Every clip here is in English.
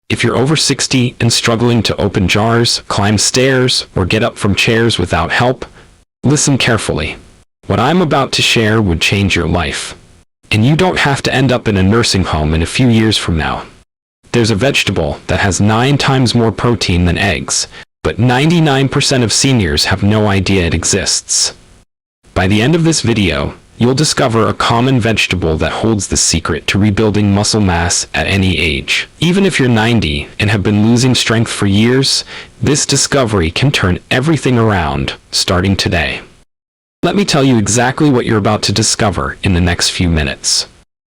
If you're over 60 and struggling to open jars, climb stairs, or get up from chairs without help, listen carefully. What I'm about to share would change your life. And you don't have to end up in a nursing home in a few years from now. There's a vegetable that has 9 times more protein than eggs, but 99% of seniors have no idea it exists. By the end of this video, you'll discover a common vegetable that holds the secret to rebuilding muscle mass at any age. Even if you're 90 and have been losing strength for years, this discovery can turn everything around, starting today. Let me tell you exactly what you're about to discover in the next few minutes.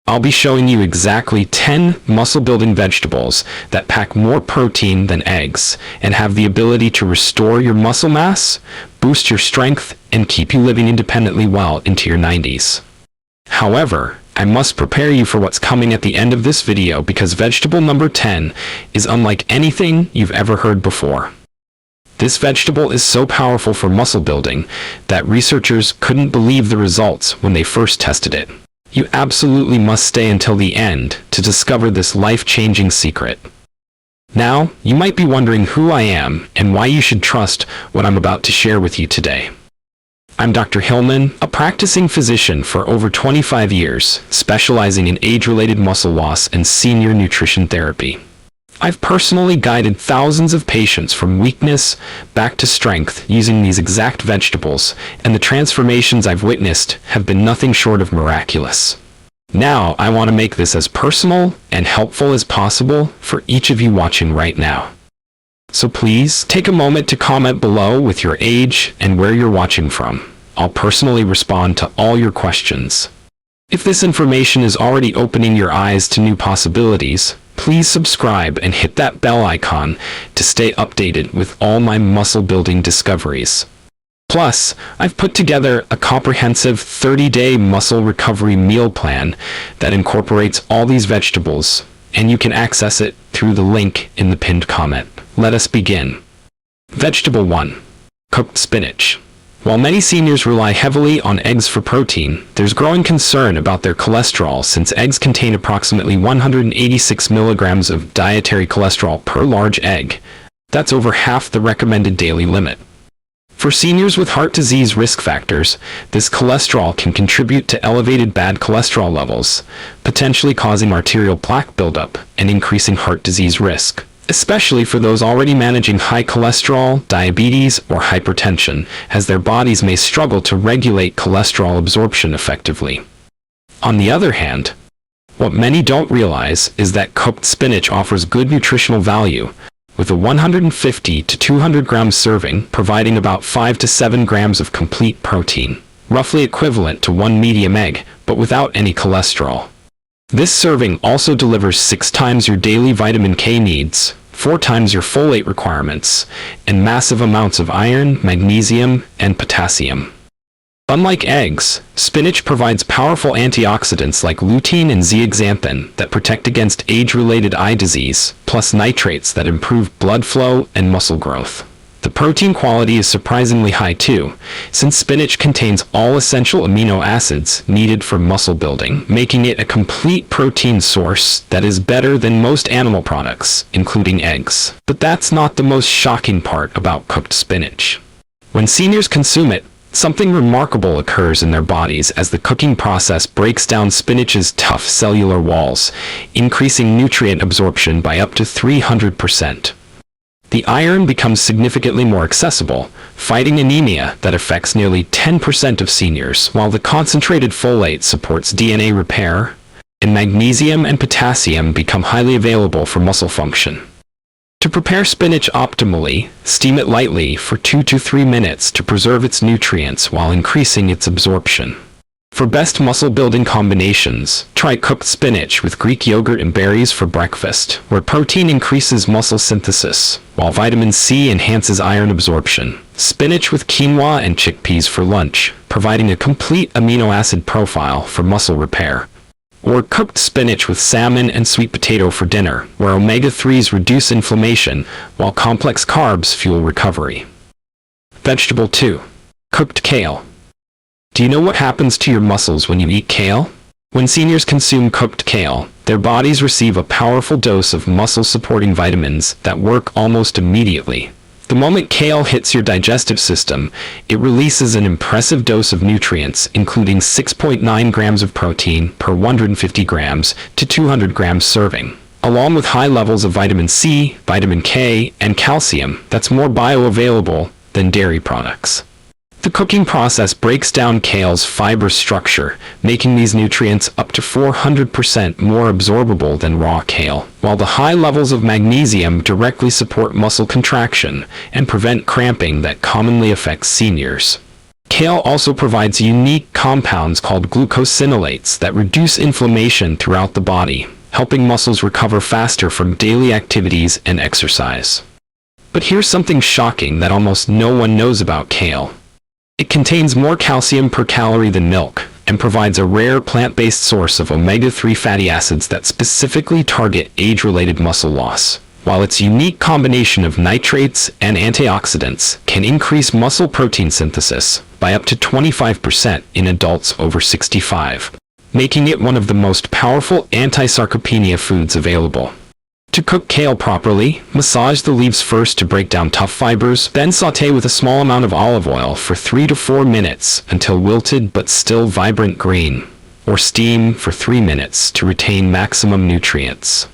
I'll be showing you exactly 10 muscle-building vegetables that pack more protein than eggs and have the ability to restore your muscle mass, boost your strength, and keep you living independently well into your 90s. However, I must prepare you for what's coming at the end of this video because vegetable number 10 is unlike anything you've ever heard before. This vegetable is so powerful for muscle building that researchers couldn't believe the results when they first tested it. You absolutely must stay until the end to discover this life-changing secret. Now, you might be wondering who I am and why you should trust what I'm about to share with you today. I'm Dr. Hillman, a practicing physician for over 25 years, specializing in age-related muscle loss and senior nutrition therapy. I've personally guided thousands of patients from weakness back to strength using these exact vegetables, and the transformations I've witnessed have been nothing short of miraculous. Now, I want to make this as personal and helpful as possible for each of you watching right now. So please, take a moment to comment below with your age and where you're watching from. I'll personally respond to all your questions. If this information is already opening your eyes to new possibilities, please subscribe and hit that bell icon to stay updated with all my muscle-building discoveries. Plus, I've put together a comprehensive 30-day muscle recovery meal plan that incorporates all these vegetables, and you can access it through the link in the pinned comment. Let us begin. Vegetable 1. Cooked spinach. While many seniors rely heavily on eggs for protein, there's growing concern about their cholesterol since eggs contain approximately 186 milligrams of dietary cholesterol per large egg. That's over half the recommended daily limit. For seniors with heart disease risk factors, this cholesterol can contribute to elevated bad cholesterol levels, potentially causing arterial plaque buildup and increasing heart disease risk, especially for those already managing high cholesterol, diabetes, or hypertension, as their bodies may struggle to regulate cholesterol absorption effectively. On the other hand, what many don't realize is that cooked spinach offers good nutritional value, with a 150 to 200 gram serving providing about 5 to 7 grams of complete protein, roughly equivalent to 1 medium egg, but without any cholesterol. This serving also delivers 6 times your daily vitamin K needs, 4 times your folate requirements, and massive amounts of iron, magnesium, and potassium. Unlike eggs, spinach provides powerful antioxidants like lutein and zeaxanthin that protect against age-related eye disease, plus nitrates that improve blood flow and muscle growth. The protein quality is surprisingly high too, since spinach contains all essential amino acids needed for muscle building, making it a complete protein source that is better than most animal products, including eggs. But that's not the most shocking part about cooked spinach. When seniors consume it, something remarkable occurs in their bodies as the cooking process breaks down spinach's tough cellular walls, increasing nutrient absorption by up to 300%. The iron becomes significantly more accessible, fighting anemia that affects nearly 10% of seniors, while the concentrated folate supports DNA repair, and magnesium and potassium become highly available for muscle function. To prepare spinach optimally, steam it lightly for 2 to 3 minutes to preserve its nutrients while increasing its absorption. For best muscle-building combinations, try cooked spinach with Greek yogurt and berries for breakfast, where protein increases muscle synthesis, while vitamin C enhances iron absorption. Spinach with quinoa and chickpeas for lunch, providing a complete amino acid profile for muscle repair. Or cooked spinach with salmon and sweet potato for dinner, where omega-3s reduce inflammation, while complex carbs fuel recovery. Vegetable 2. Cooked kale. Do you know what happens to your muscles when you eat kale? When seniors consume cooked kale, their bodies receive a powerful dose of muscle-supporting vitamins that work almost immediately. The moment kale hits your digestive system, it releases an impressive dose of nutrients, including 6.9 grams of protein per 150 grams to 200 grams serving, along with high levels of vitamin C, vitamin K, and calcium that's more bioavailable than dairy products. The cooking process breaks down kale's fiber structure, making these nutrients up to 400% more absorbable than raw kale, while the high levels of magnesium directly support muscle contraction and prevent cramping that commonly affects seniors. Kale also provides unique compounds called glucosinolates that reduce inflammation throughout the body, helping muscles recover faster from daily activities and exercise. But here's something shocking that almost no one knows about kale. It contains more calcium per calorie than milk, and provides a rare plant-based source of omega-3 fatty acids that specifically target age-related muscle loss, while its unique combination of nitrates and antioxidants can increase muscle protein synthesis by up to 25% in adults over 65, making it one of the most powerful anti-sarcopenia foods available. To cook kale properly, massage the leaves first to break down tough fibers, then sauté with a small amount of olive oil for 3 to 4 minutes until wilted but still vibrant green, or steam for 3 minutes to retain maximum nutrients.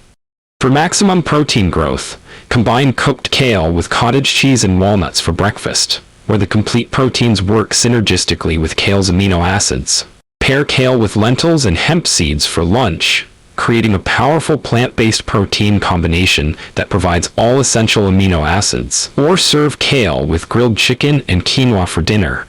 For maximum protein growth, combine cooked kale with cottage cheese and walnuts for breakfast, where the complete proteins work synergistically with kale's amino acids. Pair kale with lentils and hemp seeds for lunch, creating a powerful plant-based protein combination that provides all essential amino acids. Or serve kale with grilled chicken and quinoa for dinner,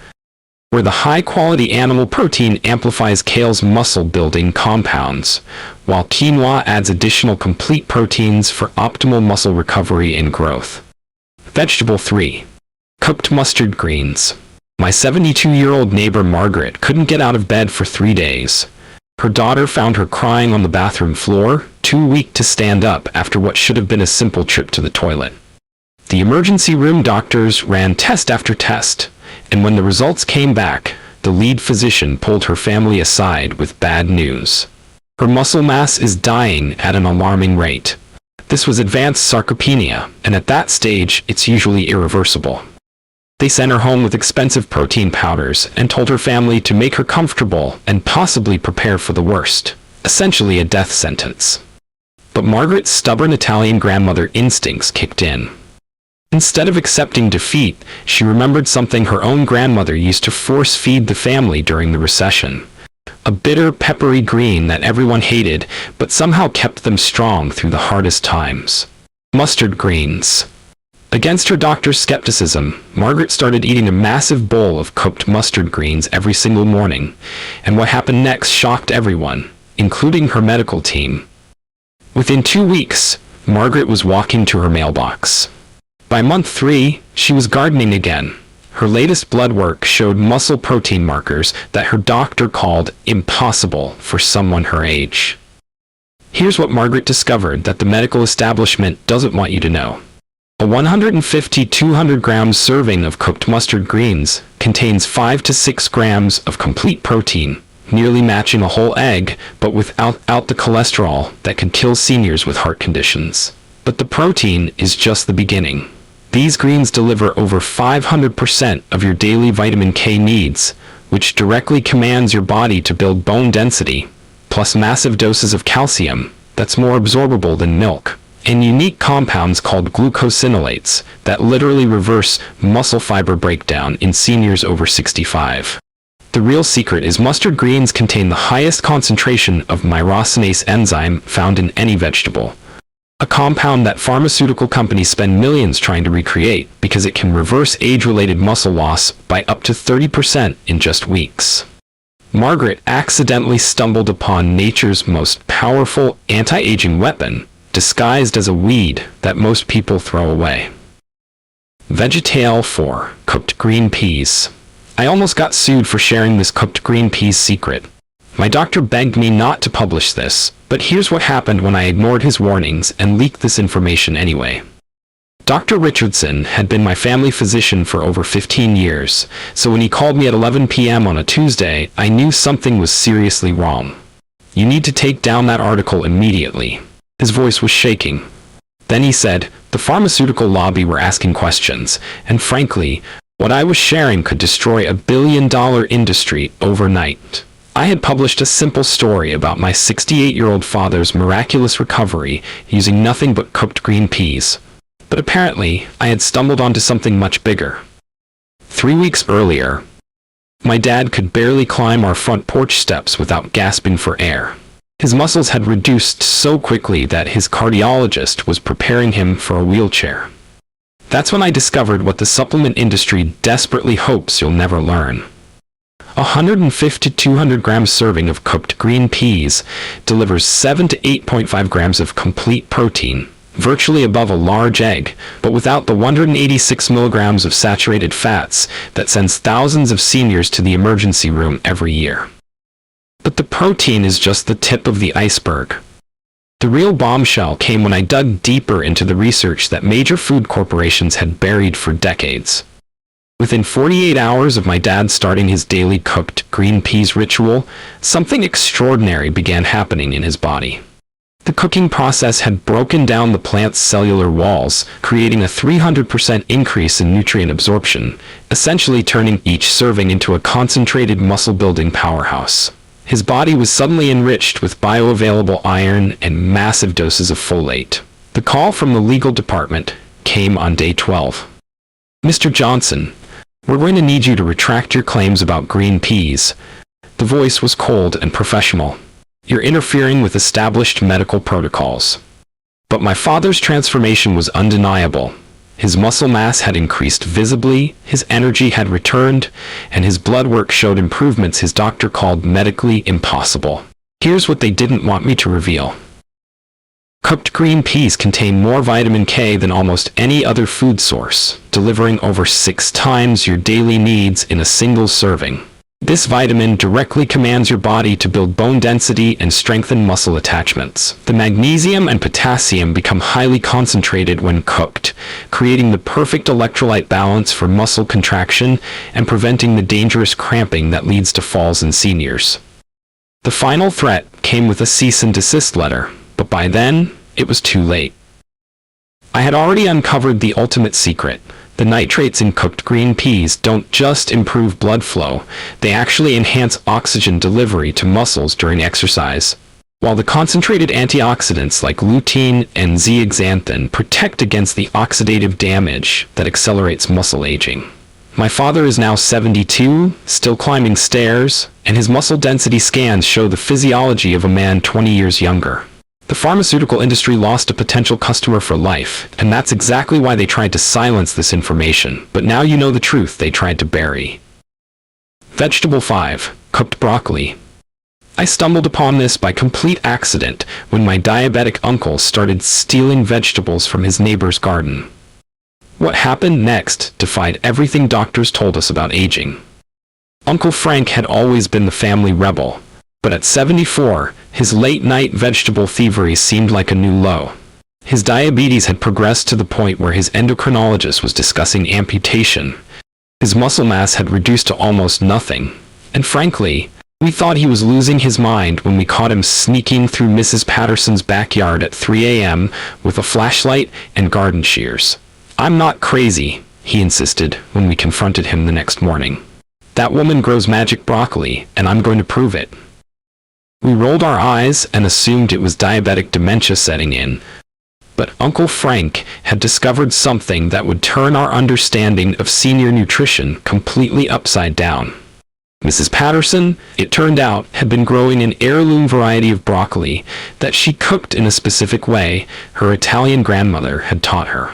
where the high-quality animal protein amplifies kale's muscle-building compounds, while quinoa adds additional complete proteins for optimal muscle recovery and growth. Vegetable 3. Cooked mustard greens. My 72-year-old neighbor Margaret couldn't get out of bed for 3 days. Her daughter found her crying on the bathroom floor, too weak to stand up after what should have been a simple trip to the toilet. The emergency room doctors ran test after test, and when the results came back, the lead physician pulled her family aside with bad news. Her muscle mass is dying at an alarming rate. This was advanced sarcopenia, and at that stage, it's usually irreversible. They sent her home with expensive protein powders and told her family to make her comfortable and possibly prepare for the worst, essentially a death sentence. But Margaret's stubborn Italian grandmother instincts kicked in. Instead of accepting defeat, she remembered something her own grandmother used to force-feed the family during the recession. A bitter, peppery green that everyone hated, but somehow kept them strong through the hardest times. Mustard greens. Against her doctor's skepticism, Margaret started eating a massive bowl of cooked mustard greens every single morning, and what happened next shocked everyone, including her medical team. Within 2 weeks, Margaret was walking to her mailbox. By month 3, she was gardening again. Her latest blood work showed muscle protein markers that her doctor called impossible for someone her age. Here's what Margaret discovered that the medical establishment doesn't want you to know. A 150-200 grams serving of cooked mustard greens contains 5 to 6 grams of complete protein, nearly matching a whole egg, but without the cholesterol that could kill seniors with heart conditions. But the protein is just the beginning. These greens deliver over 500% of your daily vitamin K needs, which directly commands your body to build bone density, plus massive doses of calcium that's more absorbable than milk, and unique compounds called glucosinolates that literally reverse muscle fiber breakdown in seniors over 65. The real secret is mustard greens contain the highest concentration of myrosinase enzyme found in any vegetable, a compound that pharmaceutical companies spend millions trying to recreate because it can reverse age-related muscle loss by up to 30% in just weeks. Margaret accidentally stumbled upon nature's most powerful anti-aging weapon, disguised as a weed that most people throw away. Vegetale 4. Cooked green peas. I almost got sued for sharing this cooked green peas secret. My doctor begged me not to publish this, but here's what happened when I ignored his warnings and leaked this information anyway. Dr. Richardson had been my family physician for over 15 years, so when he called me at 11 p.m. on a Tuesday, I knew something was seriously wrong. You need to take down that article immediately." His voice was shaking. Then he said, "The pharmaceutical lobby were asking questions, and frankly, what I was sharing could destroy a billion-dollar industry overnight." I had published a simple story about my 68-year-old father's miraculous recovery using nothing but cooked green peas. But apparently, I had stumbled onto something much bigger. 3 weeks earlier, my dad could barely climb our front porch steps without gasping for air. His muscles had reduced so quickly that his cardiologist was preparing him for a wheelchair. That's when I discovered what the supplement industry desperately hopes you'll never learn. 150 to 200 gram serving of cooked green peas delivers 7 to 8.5 grams of complete protein, virtually above a large egg, but without the 186 milligrams of saturated fats that sends thousands of seniors to the emergency room every year. But the protein is just the tip of the iceberg. The real bombshell came when I dug deeper into the research that major food corporations had buried for decades. Within 48 hours of my dad starting his daily cooked green peas ritual, something extraordinary began happening in his body. The cooking process had broken down the plant's cellular walls, creating a 300% increase in nutrient absorption, essentially turning each serving into a concentrated muscle-building powerhouse. His body was suddenly enriched with bioavailable iron and massive doses of folate. The call from the legal department came on day 12. "Mr. Johnson, we're going to need you to retract your claims about green peas." The voice was cold and professional. "You're interfering with established medical protocols." But my father's transformation was undeniable. His muscle mass had increased visibly, his energy had returned, and his blood work showed improvements his doctor called medically impossible. Here's what they didn't want me to reveal. Cooked green peas contain more vitamin K than almost any other food source, delivering over 6 times your daily needs in a single serving. This vitamin directly commands your body to build bone density and strengthen muscle attachments. The magnesium and potassium become highly concentrated when cooked, creating the perfect electrolyte balance for muscle contraction and preventing the dangerous cramping that leads to falls in seniors. The final threat came with a cease and desist letter, but by then, it was too late. I had already uncovered the ultimate secret. The nitrates in cooked green peas don't just improve blood flow, they actually enhance oxygen delivery to muscles during exercise. While the concentrated antioxidants like lutein and zeaxanthin protect against the oxidative damage that accelerates muscle aging. My father is now 72, still climbing stairs, and his muscle density scans show the physiology of a man 20 years younger. The pharmaceutical industry lost a potential customer for life, and that's exactly why they tried to silence this information, but now you know the truth they tried to bury. Vegetable 5. Cooked broccoli. I stumbled upon this by complete accident when my diabetic uncle started stealing vegetables from his neighbor's garden. What happened next defied everything doctors told us about aging. Uncle Frank had always been the family rebel, but at 74, his late-night vegetable thievery seemed like a new low. His diabetes had progressed to the point where his endocrinologist was discussing amputation. His muscle mass had reduced to almost nothing, and frankly, we thought he was losing his mind when we caught him sneaking through Mrs. Patterson's backyard at 3 a.m. with a flashlight and garden shears. "I'm not crazy," he insisted when we confronted him the next morning. "That woman grows magic broccoli, and I'm going to prove it." We rolled our eyes and assumed it was diabetic dementia setting in. But Uncle Frank had discovered something that would turn our understanding of senior nutrition completely upside down. Mrs. Patterson, it turned out, had been growing an heirloom variety of broccoli that she cooked in a specific way her Italian grandmother had taught her.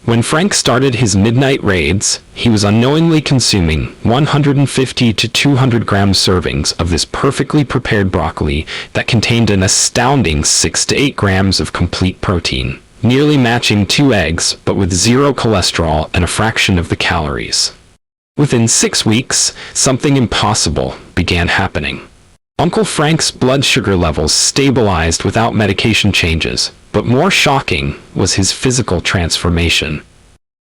When Frank started his midnight raids, he was unknowingly consuming 150 to 200 gram servings of this perfectly prepared broccoli that contained an astounding 6 to 8 grams of complete protein, nearly matching 2 eggs but with 0 cholesterol and a fraction of the calories. Within 6 weeks, something impossible began happening. Uncle Frank's blood sugar levels stabilized without medication changes, but more shocking was his physical transformation.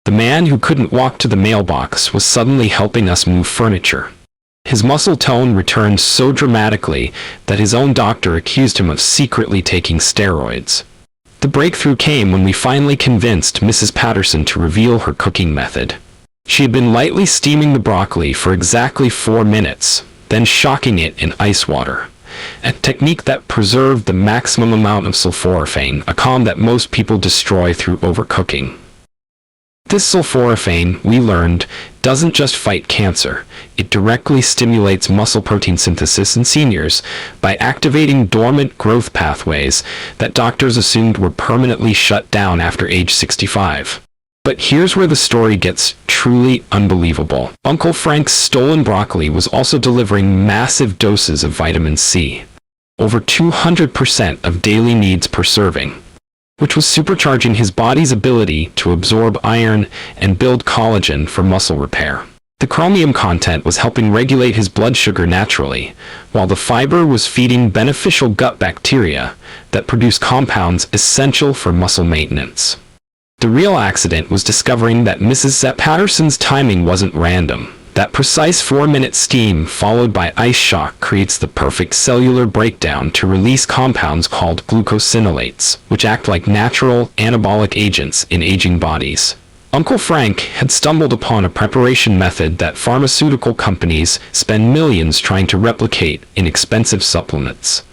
The man who couldn't walk to the mailbox was suddenly helping us move furniture. His muscle tone returned so dramatically that his own doctor accused him of secretly taking steroids. The breakthrough came when we finally convinced Mrs. Patterson to reveal her cooking method. She had been lightly steaming the broccoli for exactly 4 minutes, then shocking it in ice water, a technique that preserved the maximum amount of sulforaphane, a compound that most people destroy through overcooking. This sulforaphane, we learned, doesn't just fight cancer, it directly stimulates muscle protein synthesis in seniors by activating dormant growth pathways that doctors assumed were permanently shut down after age 65. But here's where the story gets truly unbelievable. Uncle Frank's stolen broccoli was also delivering massive doses of vitamin C, over 200% of daily needs per serving, which was supercharging his body's ability to absorb iron and build collagen for muscle repair. The chromium content was helping regulate his blood sugar naturally, while the fiber was feeding beneficial gut bacteria that produce compounds essential for muscle maintenance. The real accident was discovering that Mrs. Patterson's timing wasn't random. That precise 4-minute steam followed by ice shock creates the perfect cellular breakdown to release compounds called glucosinolates, which act like natural anabolic agents in aging bodies. Uncle Frank had stumbled upon a preparation method that pharmaceutical companies spend millions trying to replicate in expensive supplements.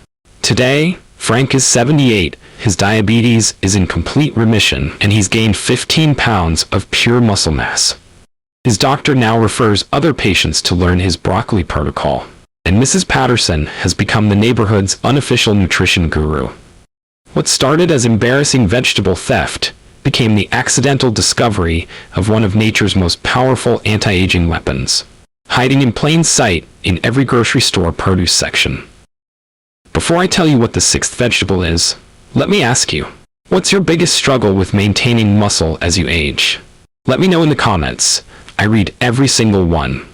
Today, Frank is 78, his diabetes is in complete remission, and he's gained 15 pounds of pure muscle mass. His doctor now refers other patients to learn his broccoli protocol, and Mrs. Patterson has become the neighborhood's unofficial nutrition guru. What started as embarrassing vegetable theft became the accidental discovery of one of nature's most powerful anti-aging weapons, hiding in plain sight in every grocery store produce section. Before I tell you what the 6th vegetable is, let me ask you, what's your biggest struggle with maintaining muscle as you age? Let me know in the comments. I read every single one.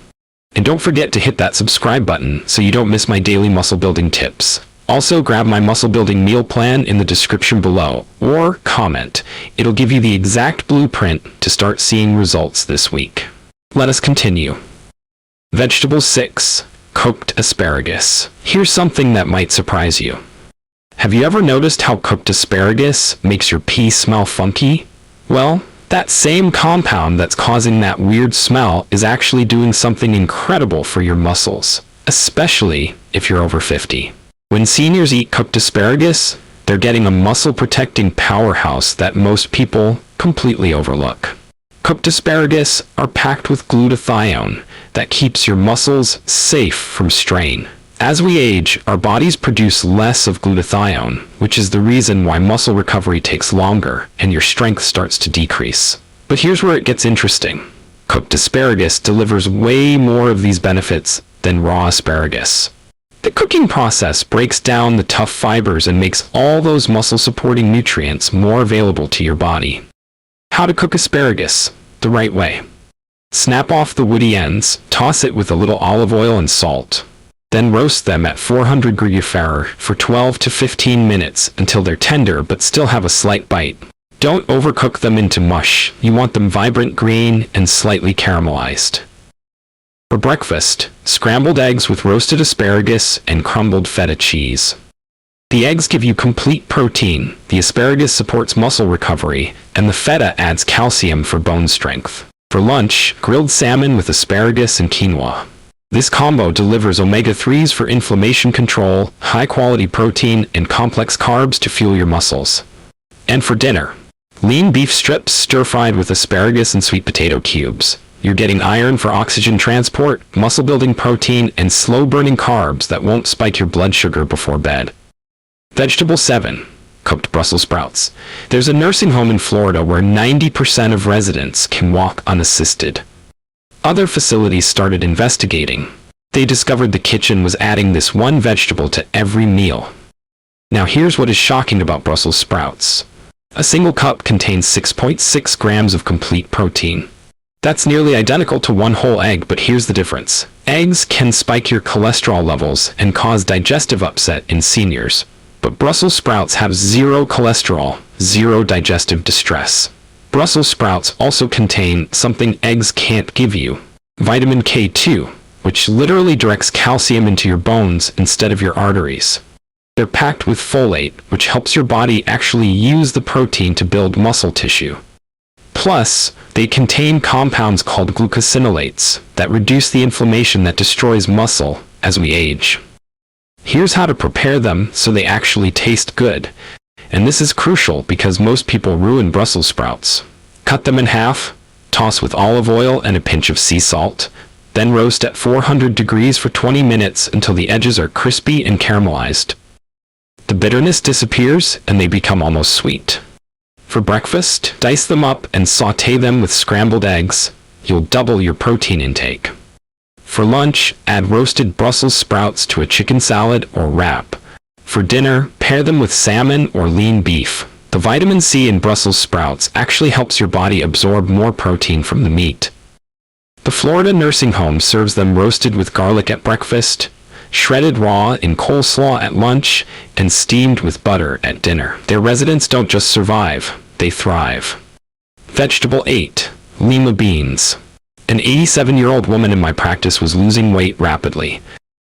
And don't forget to hit that subscribe button so you don't miss my daily muscle building tips. Also, grab my muscle building meal plan in the description below, or comment. It'll give you the exact blueprint to start seeing results this week. Let us continue. Vegetable 6. Cooked asparagus. Here's something that might surprise you. Have you ever noticed how cooked asparagus makes your pee smell funky? Well, that same compound that's causing that weird smell is actually doing something incredible for your muscles, especially if you're over 50. When seniors eat cooked asparagus, they're getting a muscle-protecting powerhouse that most people completely overlook. Cooked asparagus are packed with glutathione that keeps your muscles safe from strain. As we age, our bodies produce less of glutathione, which is the reason why muscle recovery takes longer and your strength starts to decrease. But here's where it gets interesting. Cooked asparagus delivers way more of these benefits than raw asparagus. The cooking process breaks down the tough fibers and makes all those muscle-supporting nutrients more available to your body. How to cook asparagus the right way. Snap off the woody ends, toss it with a little olive oil and salt. Then roast them at 400 degrees Fahrenheit for 12 to 15 minutes until they're tender but still have a slight bite. Don't overcook them into mush. You want them vibrant green and slightly caramelized. For breakfast, scrambled eggs with roasted asparagus and crumbled feta cheese. The eggs give you complete protein, the asparagus supports muscle recovery, and the feta adds calcium for bone strength. For lunch, grilled salmon with asparagus and quinoa. This combo delivers omega-3s for inflammation control, high-quality protein, and complex carbs to fuel your muscles. And for dinner, lean beef strips stir-fried with asparagus and sweet potato cubes. You're getting iron for oxygen transport, muscle-building protein, and slow-burning carbs that won't spike your blood sugar before bed. Vegetable 7. Cooked Brussels sprouts. There's a nursing home in Florida where 90% of residents can walk unassisted. Other facilities started investigating. They discovered the kitchen was adding this one vegetable to every meal. Now here's what is shocking about Brussels sprouts. A single cup contains 6.6 grams of complete protein. That's nearly identical to one whole egg, but here's the difference. Eggs can spike your cholesterol levels and cause digestive upset in seniors. But Brussels sprouts have zero cholesterol, zero digestive distress. Brussels sprouts also contain something eggs can't give you, vitamin K2, which literally directs calcium into your bones instead of your arteries. They're packed with folate, which helps your body actually use the protein to build muscle tissue. Plus, they contain compounds called glucosinolates that reduce the inflammation that destroys muscle as we age. Here's how to prepare them so they actually taste good. And this is crucial because most people ruin Brussels sprouts. Cut them in half, toss with olive oil and a pinch of sea salt, then roast at 400 degrees for 20 minutes until the edges are crispy and caramelized. The bitterness disappears and they become almost sweet. For breakfast, dice them up and sauté them with scrambled eggs. You'll double your protein intake. For lunch, add roasted Brussels sprouts to a chicken salad or wrap. For dinner, pair them with salmon or lean beef. The vitamin C in Brussels sprouts actually helps your body absorb more protein from the meat. The Florida nursing home serves them roasted with garlic at breakfast, shredded raw in coleslaw at lunch, and steamed with butter at dinner. Their residents don't just survive, they thrive. Vegetable 8. Lima beans. An 87-year-old woman in my practice was losing weight rapidly.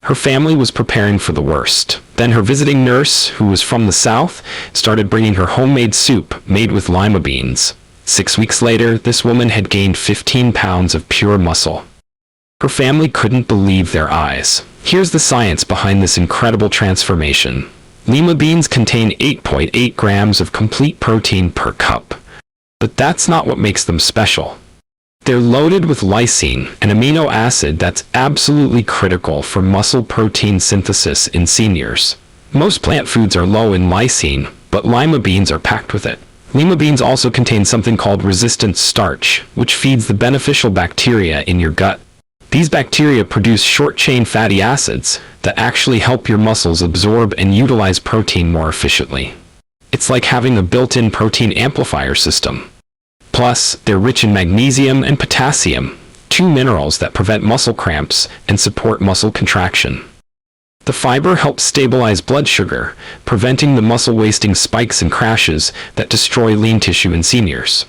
Her family was preparing for the worst. Then her visiting nurse, who was from the South, started bringing her homemade soup made with lima beans. 6 weeks later, this woman had gained 15 pounds of pure muscle. Her family couldn't believe their eyes. Here's the science behind this incredible transformation. Lima beans contain 8.8 grams of complete protein per cup. But that's not what makes them special. They're loaded with lysine, an amino acid that's absolutely critical for muscle protein synthesis in seniors. Most plant foods are low in lysine, but lima beans are packed with it. Lima beans also contain something called resistant starch, which feeds the beneficial bacteria in your gut. These bacteria produce short-chain fatty acids that actually help your muscles absorb and utilize protein more efficiently. It's like having a built-in protein amplifier system. Plus, they're rich in magnesium and potassium, two minerals that prevent muscle cramps and support muscle contraction. The fiber helps stabilize blood sugar, preventing the muscle-wasting spikes and crashes that destroy lean tissue in seniors.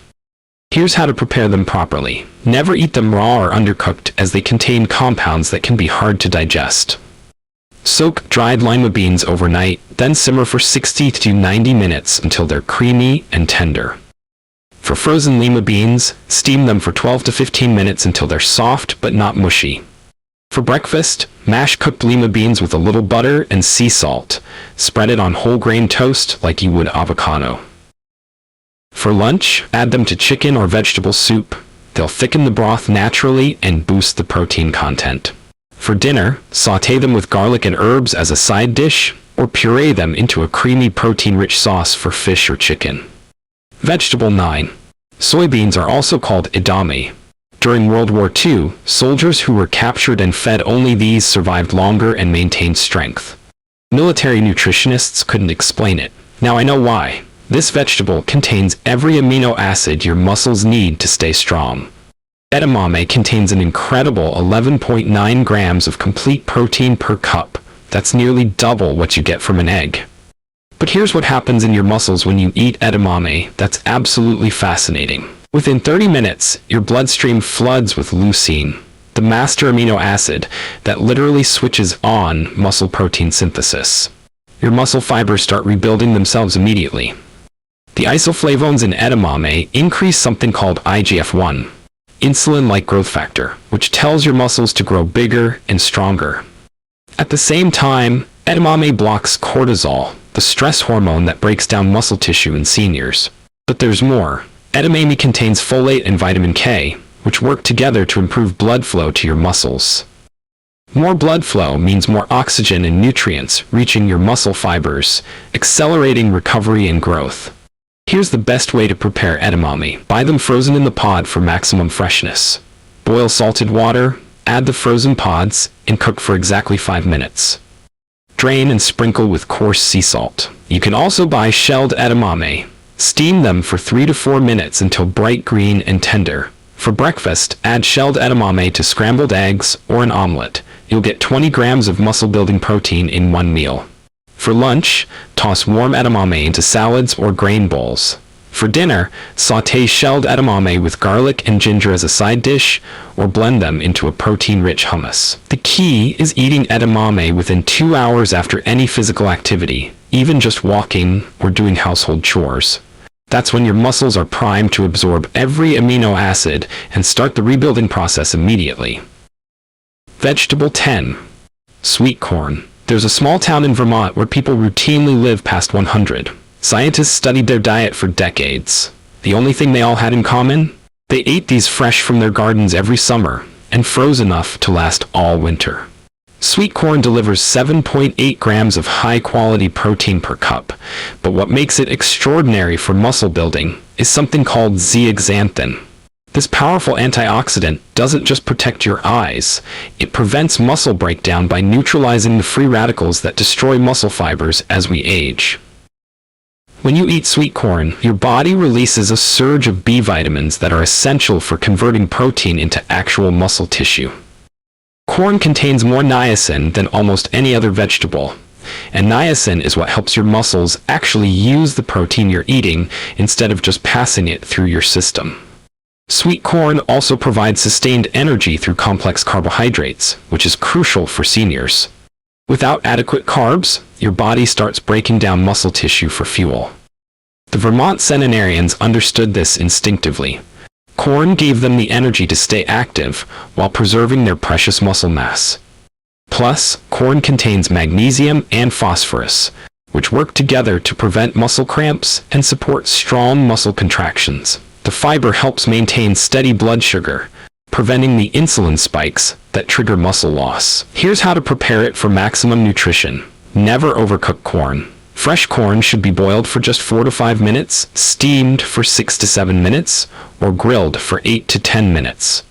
Here's how to prepare them properly. Never eat them raw or undercooked as they contain compounds that can be hard to digest. Soak dried lima beans overnight, then simmer for 60 to 90 minutes until they're creamy and tender. For frozen lima beans, steam them for 12 to 15 minutes until they're soft but not mushy. For breakfast, mash cooked lima beans with a little butter and sea salt. Spread it on whole grain toast like you would avocado. For lunch, add them to chicken or vegetable soup. They'll thicken the broth naturally and boost the protein content. For dinner, sauté them with garlic and herbs as a side dish, or puree them into a creamy protein-rich sauce for fish or chicken. Vegetable 9. Soybeans are also called edamame. During World War II, soldiers who were captured and fed only these survived longer and maintained strength. Military nutritionists couldn't explain it. Now I know why. This vegetable contains every amino acid your muscles need to stay strong. Edamame contains an incredible 11.9 grams of complete protein per cup. That's nearly double what you get from an egg. But here's what happens in your muscles when you eat edamame that's absolutely fascinating. Within 30 minutes, your bloodstream floods with leucine, the master amino acid that literally switches on muscle protein synthesis. Your muscle fibers start rebuilding themselves immediately. The isoflavones in edamame increase something called IGF-1, insulin-like growth factor, which tells your muscles to grow bigger and stronger. At the same time, edamame blocks cortisol, the stress hormone that breaks down muscle tissue in seniors. But there's more. Edamame contains folate and vitamin K, which work together to improve blood flow to your muscles. More blood flow means more oxygen and nutrients reaching your muscle fibers, accelerating recovery and growth. Here's the best way to prepare edamame. Buy them frozen in the pod for maximum freshness. Boil salted water, add the frozen pods, and cook for exactly 5 minutes. Drain and sprinkle with coarse sea salt. You can also buy shelled edamame. Steam them for 3 to 4 minutes until bright green and tender. For breakfast, add shelled edamame to scrambled eggs or an omelet. You'll get 20 grams of muscle-building protein in one meal. For lunch, toss warm edamame into salads or grain bowls. For dinner, sauté shelled edamame with garlic and ginger as a side dish, or blend them into a protein-rich hummus. The key is eating edamame within 2 hours after any physical activity, even just walking or doing household chores. That's when your muscles are primed to absorb every amino acid and start the rebuilding process immediately. Vegetable 10. Sweet corn. There's a small town in Vermont where people routinely live past 100. Scientists studied their diet for decades. The only thing they all had in common? They ate these fresh from their gardens every summer and froze enough to last all winter. Sweet corn delivers 7.8 grams of high-quality protein per cup, but what makes it extraordinary for muscle building is something called zeaxanthin. This powerful antioxidant doesn't just protect your eyes, it prevents muscle breakdown by neutralizing the free radicals that destroy muscle fibers as we age. When you eat sweet corn, your body releases a surge of B vitamins that are essential for converting protein into actual muscle tissue. Corn contains more niacin than almost any other vegetable, and niacin is what helps your muscles actually use the protein you're eating instead of just passing it through your system. Sweet corn also provides sustained energy through complex carbohydrates, which is crucial for seniors. Without adequate carbs, your body starts breaking down muscle tissue for fuel. The Vermont centenarians understood this instinctively. Corn gave them the energy to stay active while preserving their precious muscle mass. Plus, corn contains magnesium and phosphorus, which work together to prevent muscle cramps and support strong muscle contractions. The fiber helps maintain steady blood sugar, preventing the insulin spikes that trigger muscle loss. Here's how to prepare it for maximum nutrition. Never overcook corn. Fresh corn should be boiled for just 4 to 5 minutes, steamed for 6 to 7 minutes, or grilled for 8 to 10 minutes.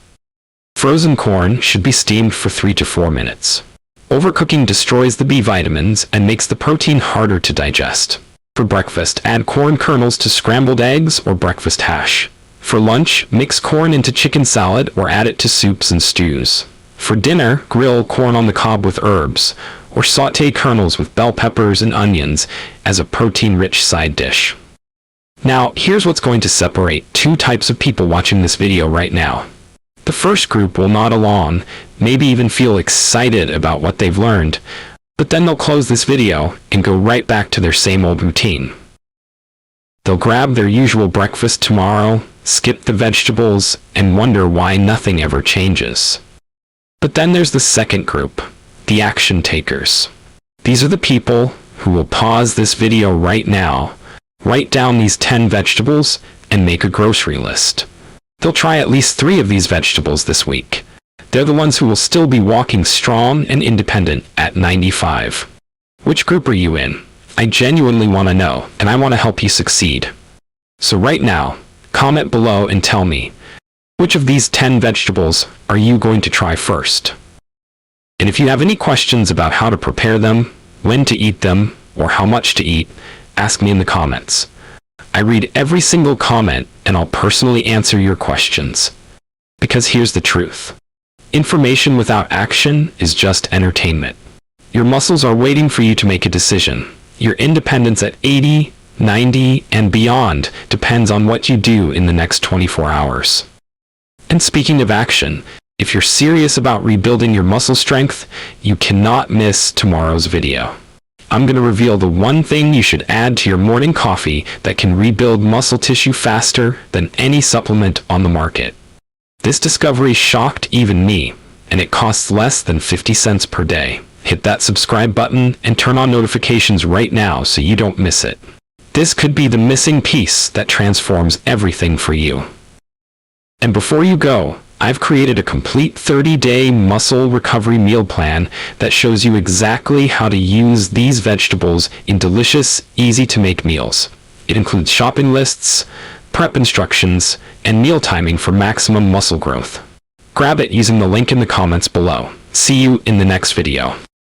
Frozen corn should be steamed for 3 to 4 minutes. Overcooking destroys the B vitamins and makes the protein harder to digest. For breakfast, add corn kernels to scrambled eggs or breakfast hash. For lunch, mix corn into chicken salad or add it to soups and stews. For dinner, grill corn on the cob with herbs, or sauté kernels with bell peppers and onions as a protein-rich side dish. Now, here's what's going to separate two types of people watching this video right now. The first group will nod along, maybe even feel excited about what they've learned, but then they'll close this video and go right back to their same old routine. They'll grab their usual breakfast tomorrow, skip the vegetables, and wonder why nothing ever changes. But then there's the second group, the action takers. These are the people who will pause this video right now, write down these 10 vegetables, and make a grocery list. They'll try at least 3 of these vegetables this week. They're the ones who will still be walking strong and independent at 95. Which group are you in? I genuinely want to know, and I want to help you succeed. So right now, comment below and tell me, which of these 10 vegetables are you going to try first? And if you have any questions about how to prepare them, when to eat them, or how much to eat, ask me in the comments. I read every single comment and I'll personally answer your questions. Because here's the truth. Information without action is just entertainment. Your muscles are waiting for you to make a decision. Your independence at 80, 90, and beyond depends on what you do in the next 24 hours. And speaking of action, if you're serious about rebuilding your muscle strength, you cannot miss tomorrow's video. I'm going to reveal the one thing you should add to your morning coffee that can rebuild muscle tissue faster than any supplement on the market. This discovery shocked even me, and it costs less than 50 cents per day. Hit that subscribe button and turn on notifications right now so you don't miss it. This could be the missing piece that transforms everything for you. And before you go, I've created a complete 30-day muscle recovery meal plan that shows you exactly how to use these vegetables in delicious, easy-to-make meals. It includes shopping lists, prep instructions, and meal timing for maximum muscle growth. Grab it using the link in the comments below. See you in the next video.